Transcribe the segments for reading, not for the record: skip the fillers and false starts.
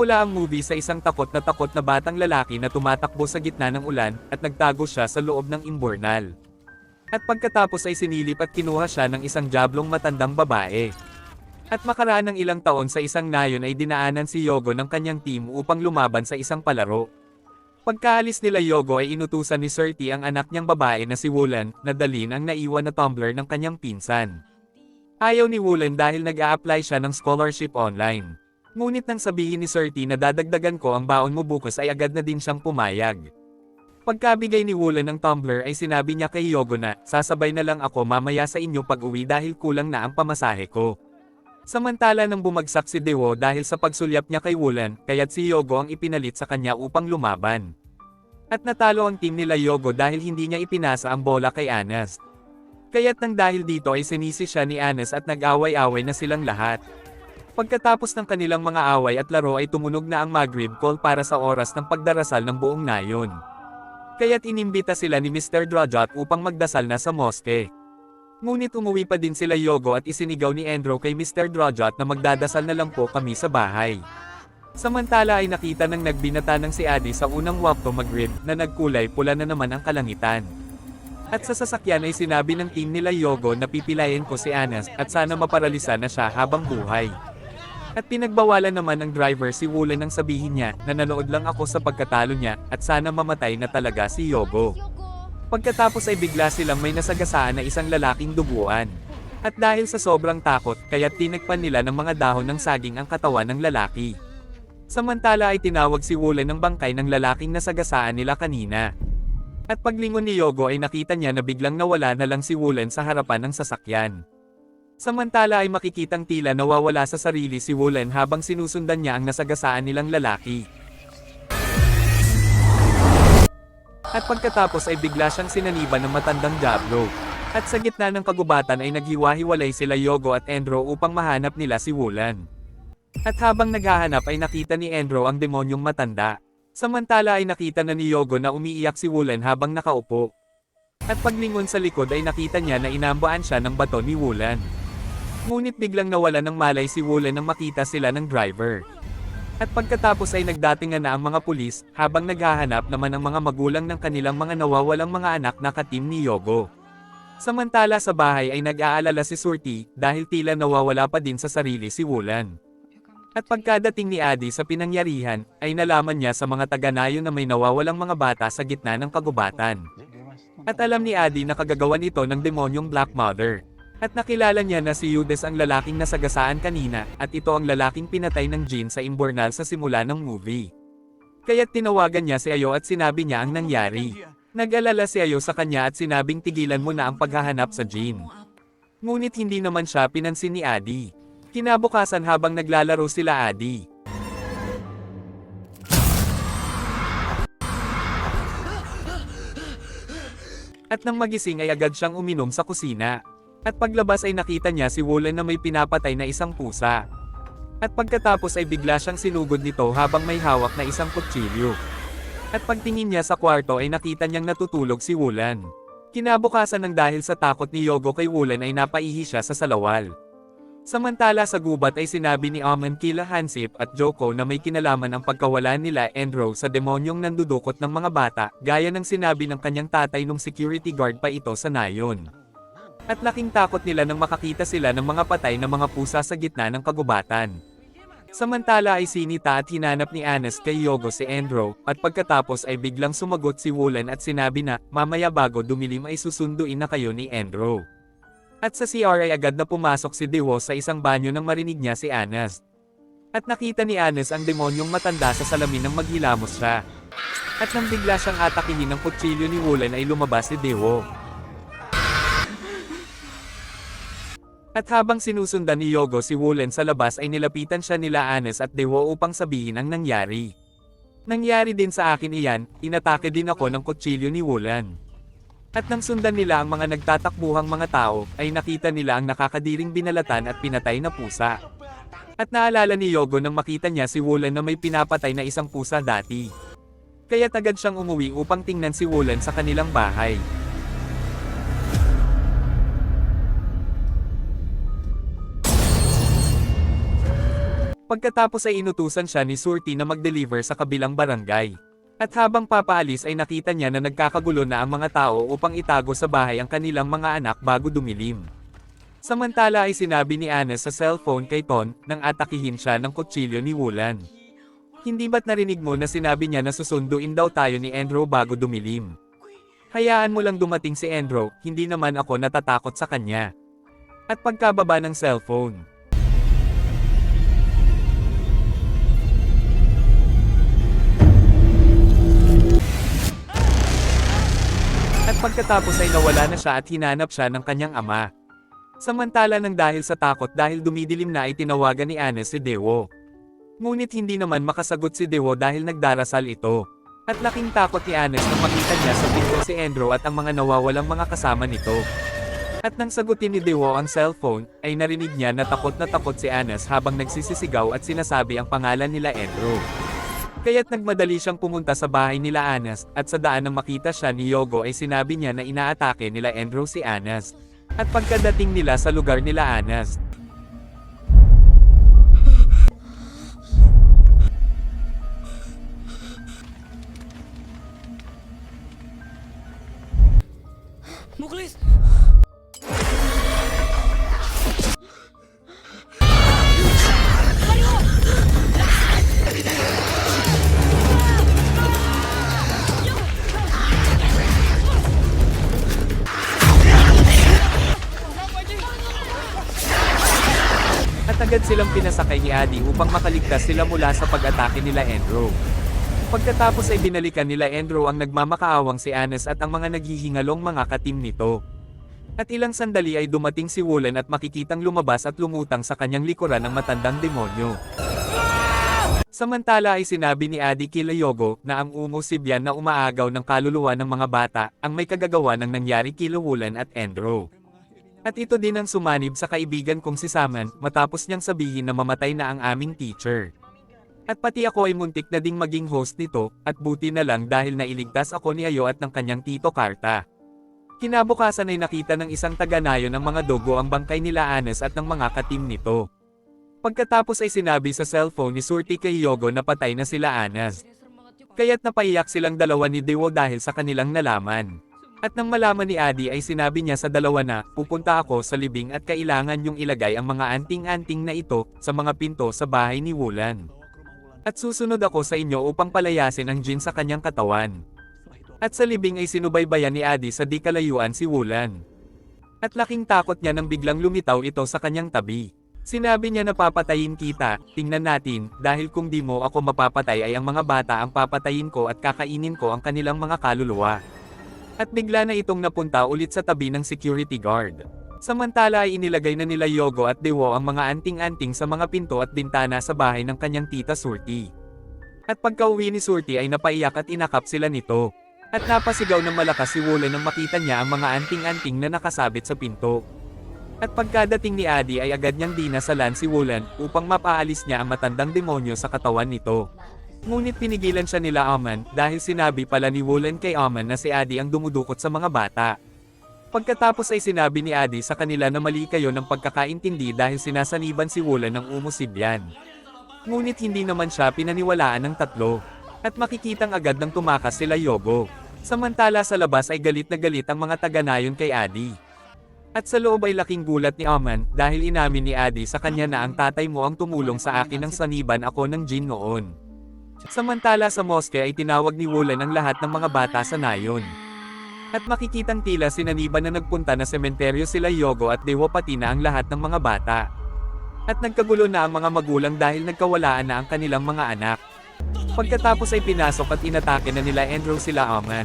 Nagsimula ang movie sa isang takot na batang lalaki na tumatakbo sa gitna ng ulan at nagtago siya sa loob ng imburnal. At pagkatapos ay sinilip at kinuha siya ng isang diablong matandang babae. At makaraan ng ilang taon sa isang nayon ay dinaanan si Yogo ng kanyang team upang lumaban sa isang palaro. Pagkaalis nila Yogo ay inutusan ni Sir T ang anak niyang babae na si Woolen na dalhin ang naiwan na tumbler ng kanyang pinsan. Ayaw ni Woolen dahil nag-a-apply siya ng scholarship online. Ngunit nang sabihin ni Sir T na dadagdagan ko ang baon mo bukas ay agad na din siyang pumayag. Pagkabigay ni Woolen ng tumbler ay sinabi niya kay Yogo na, sasabay na lang ako mamaya sa inyo pag-uwi dahil kulang na ang pamasahe ko. Samantala nang bumagsak si Dewo dahil sa pagsulyap niya kay Woolen, kaya't si Yogo ang ipinalit sa kanya upang lumaban. At natalo ang team nila Yogo dahil hindi niya ipinasa ang bola kay Anas. Kaya't nang dahil dito ay sinisi siya ni Anas at nag-away-away na silang lahat. Pagkatapos ng kanilang mga away at laro ay tumunog na ang Maghrib call para sa oras ng pagdarasal ng buong nayon. Kaya't inimbita sila ni Mr. Drajat upang magdasal na sa moske. Ngunit umuwi pa din sila Yogo at isinigaw ni Andrew kay Mr. Drajat na magdadasal na lang po kami sa bahay. Samantala ay nakita ng nagbinata ng si Adi sa unang wakto Maghrib na nagkulay pula na naman ang kalangitan. At sa sasakyan ay sinabi ng team nila Yogo na pipilayin ko si Anas at sana maparalisa na siya habang buhay. At pinagbawalan naman ng driver si Woolen nang sabihin niya na nanood lang ako sa pagkatalo niya at sana mamatay na talaga si Yogo. Pagkatapos ay bigla silang may nasagasaan na isang lalaking duguan. At dahil sa sobrang takot, kaya't tinagpan nila ng mga dahon ng saging ang katawan ng lalaki. Samantala ay tinawag si Woolen ng bangkay ng lalaking nasagasaan nila kanina. At paglingon ni Yogo ay nakita niya na biglang nawala na lang si Woolen sa harapan ng sasakyan. Samantala ay makikitang tila nawawala sa sarili si Woolen habang sinusundan niya ang nasagasaan nilang lalaki. At pagkatapos ay bigla siyang sinaniban ng matandang diablo. At sa gitna ng kagubatan ay naghiwa-hiwalay sila Yogo at Andrew upang mahanap nila si Woolen. At habang naghahanap ay nakita ni Andrew ang demonyong matanda. Samantala ay nakita na ni Yogo na umiiyak si Woolen habang nakaupo. At paglingon sa likod ay nakita niya na inambaan siya ng bato ni Woolen. Ngunit biglang nawala ng malay si Woolen nang makita sila ng driver. At pagkatapos ay nagdatingan na ang mga pulis, habang naghahanap naman ang mga magulang ng kanilang mga nawawalang mga anak na katim ni Yogo. Samantala sa bahay ay nag-aalala si Surti, dahil tila nawawala pa din sa sarili si Woolen. At pagkadating ni Adi sa pinangyarihan, ay nalaman niya sa mga taga-nayon na may nawawalang mga bata sa gitna ng kagubatan. At alam ni Adi na kagagawan ito ng demonyong Black Mother. At nakilala niya na si Judas ang lalaking nasagasaan kanina, at ito ang lalaking pinatay ng Jin sa imburnal sa simula ng movie. Kaya't tinawagan niya si Ayo at sinabi niya ang nangyari. Nag-alala si Ayo sa kanya at sinabing tigilan mo na ang paghahanap sa Jin. Ngunit hindi naman siya pinansin ni Adi. Kinabukasan habang naglalaro sila Adi. At nang magising ay agad siyang uminom sa kusina. At paglabas ay nakita niya si Woolen na may pinapatay na isang pusa. At pagkatapos ay bigla siyang sinugod nito habang may hawak na isang kutsilyo. At pagtingin niya sa kwarto ay nakita niyang natutulog si Woolen. Kinabukasan ng dahil sa takot ni Yogo kay Woolen ay napaihi siya sa salawal. Samantala sa gubat ay sinabi ni Omen kila Hansip at Joko na may kinalaman ang pagkawala nila Andrew sa demonyong nandudukot ng mga bata, gaya ng sinabi ng kanyang tatay nung security guard pa ito sa nayon. At laking takot nila nang makakita sila ng mga patay na mga pusa sa gitna ng kagubatan. Samantala ay sinita at hinanap ni Anas kay Yogo si Andrew, at pagkatapos ay biglang sumagot si Woolen at sinabi na, mamaya bago dumilim ay susunduin na kayo ni Andrew. At sa CR ay agad na pumasok si Dewo sa isang banyo nang marinig niya si Anas. At nakita ni Anas ang demonyong matanda sa salamin nang maghilamos siya. At nang bigla siyang atakihin ng kutsilyo ni Woolen ay lumabas si Dewo. At habang sinusundan ni Yogo si Woolen sa labas ay nilapitan siya nila Anas at Dewo upang sabihin ang nangyari. Nangyari din sa akin iyan, inatake din ako ng kutsilyo ni Woolen. At nang sundan nila ang mga nagtatakbuhang mga tao, ay nakita nila ang nakakadiring binalatan at pinatay na pusa. At naalala ni Yogo nang makita niya si Woolen na may pinapatay na isang pusa dati. Kaya agad siyang umuwi upang tingnan si Woolen sa kanilang bahay. Pagkatapos ay inutusan siya ni Surti na mag-deliver sa kabilang barangay. At habang papaalis ay nakita niya na nagkakagulo na ang mga tao upang itago sa bahay ang kanilang mga anak bago dumilim. Samantala ay sinabi ni Anas sa cellphone kay Ton nang atakihin siya ng kutsilyo ni Wulan. Hindi ba't narinig mo na sinabi niya na susunduin daw tayo ni Enro bago dumilim? Hayaan mo lang dumating si Enro, hindi naman ako natatakot sa kanya. At pagkababa ng cellphone. At pagkatapos ay nawala na siya at hinanap siya ng kanyang ama. Samantala nang dahil sa takot dahil dumidilim na ay tinawagan ni Anas si Dewo. Ngunit hindi naman makasagot si Dewo dahil nagdarasal ito. At laking takot ni Anas nang makita niya sa pinto si Enro at ang mga nawawalang mga kasama nito. At nang sagutin ni Dewo ang cellphone, ay narinig niya na takot si Anas habang nagsisisigaw at sinasabi ang pangalan nila Enro. Kaya't nagmadali siyang pumunta sa bahay nila Anas, at sa daan nang makita siya ni Yogo ay sinabi niya na inaatake nila Enro si Anas. At pagkadating nila sa lugar nila Anas, Muklis! at agad silang pinasakay ni Adi upang makaligtas sila mula sa pag-atake nila Enro. Pagkatapos ay binalikan nila Enro ang nagmamakaawang si Anas at ang mga naghihingalong mga katim nito. At ilang sandali ay dumating si Wulan at makikitang lumabas at lumutang sa kanyang likuran ng matandang demonyo. Samantala ay sinabi ni Adi kila Yogo na ang Umo Sibyan na umaagaw ng kaluluwa ng mga bata ang may kagagawa ng nangyari kila Wulan at Enro. At ito din ang sumanib sa kaibigan kong si Saman matapos niyang sabihin na mamatay na ang aming teacher. At pati ako ay muntik na ding maging host nito, at buti na lang dahil nailigtas ako ni Ayo at ng kanyang tito Karta. Kinabukasan ay nakita ng isang taga-nayon ng mga dogo ang bangkay nila Anas at ng mga katim nito. Pagkatapos ay sinabi sa cellphone ni Surti kay Yogo na patay na sila Anas. Kaya't napaiyak silang dalawa ni Dewo dahil sa kanilang nalaman. At nang malaman ni Adi ay sinabi niya sa dalawa na, pupunta ako sa libing at kailangan yung ilagay ang mga anting-anting na ito sa mga pinto sa bahay ni Wulan. At susunod ako sa inyo upang palayasin ang jin sa kanyang katawan. At sa libing ay sinubaybayan ni Adi sa di kalayuan si Wulan. At laking takot niya nang biglang lumitaw ito sa kanyang tabi. Sinabi niya na papatayin kita, tingnan natin, dahil kung di mo ako mapapatay ay ang mga bata ang papatayin ko at kakainin ko ang kanilang mga kaluluwa. At bigla na itong napunta ulit sa tabi ng security guard. Samantala ay inilagay na nila Yogo at Dewo ang mga anting-anting sa mga pinto at bintana sa bahay ng kanyang tita Surti. At pagka-uwi ni Surti ay napaiyak at inakap sila nito. At napasigaw ng malakas si Wulan nang makita niya ang mga anting-anting na nakasabit sa pinto. At pagkadating ni Adi ay agad niyang dinasalan si Wulan upang mapaalis niya ang matandang demonyo sa katawan nito. Ngunit pinigilan siya nila Aman dahil sinabi pala ni Wulan kay Aman na si Adi ang dumudukot sa mga bata. Pagkatapos ay sinabi ni Adi sa kanila na mali kayo ng pagkakaintindi dahil sinasaniban si Wulan ng Umo Sibyan. Ngunit hindi naman siya pinaniwalaan ng tatlo. At makikitang agad nang tumakas sila Yogo. Samantala sa labas ay galit na galit ang mga taga-nayon kay Adi. At sa loob ay laking gulat ni Aman dahil inamin ni Adi sa kanya na ang tatay mo ang tumulong sa akin nang saniban ako ng jin noon. Samantala sa moske ay tinawag ni Wulan ang lahat ng mga bata sa nayon. At makikitang tila sinaniban na nagpunta na sementeryo sila Yogo at Dewo pati na ang lahat ng mga bata. At nagkagulo na ang mga magulang dahil nagkawalaan na ang kanilang mga anak. Pagkatapos ay pinasok at inatake na nila Enro sila Aman.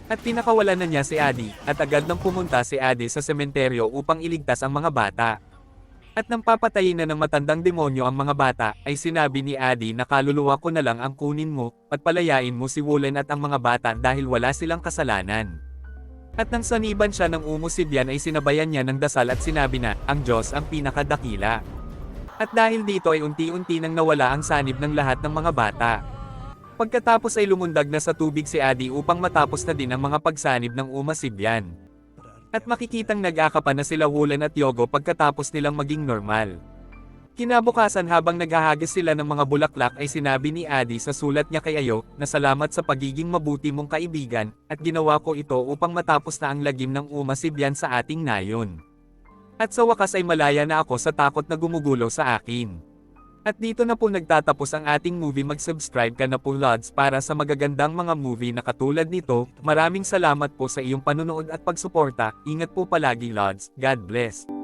At pinakawalan na niya si Adi, at agad nang pumunta si Adi sa sementeryo upang iligtas ang mga bata. At nang papatayin na ng matandang demonyo ang mga bata, ay sinabi ni Adi na kaluluwa ko na lang ang kunin mo, at palayain mo si Wulan at ang mga bata dahil wala silang kasalanan. At nang saniban siya ng Umo Sibyan ay sinabayan niya ng dasal at sinabi na, ang Diyos ang pinakadakila. At dahil dito ay unti-unti nang nawala ang sanib ng lahat ng mga bata. Pagkatapos ay lumundag na sa tubig si Adi upang matapos na din ang mga pagsanib ng Umo Sibyan. At makikitang nag-akapan na sila Wulan at Yogo pagkatapos nilang maging normal. Kinabukasan habang naghahagis sila ng mga bulaklak ay sinabi ni Adi sa sulat niya kay Ayo, na salamat sa pagiging mabuti mong kaibigan, at ginawa ko ito upang matapos na ang lagim ng umasibyan sa ating nayon. At sa wakas ay malaya na ako sa takot na gumugulo sa akin. At dito na po nagtatapos ang ating movie. Mag-subscribe ka na po Lods para sa magagandang mga movie na katulad nito. Maraming salamat po sa iyong panunood at pagsuporta. Ingat po palagi Lods. God bless.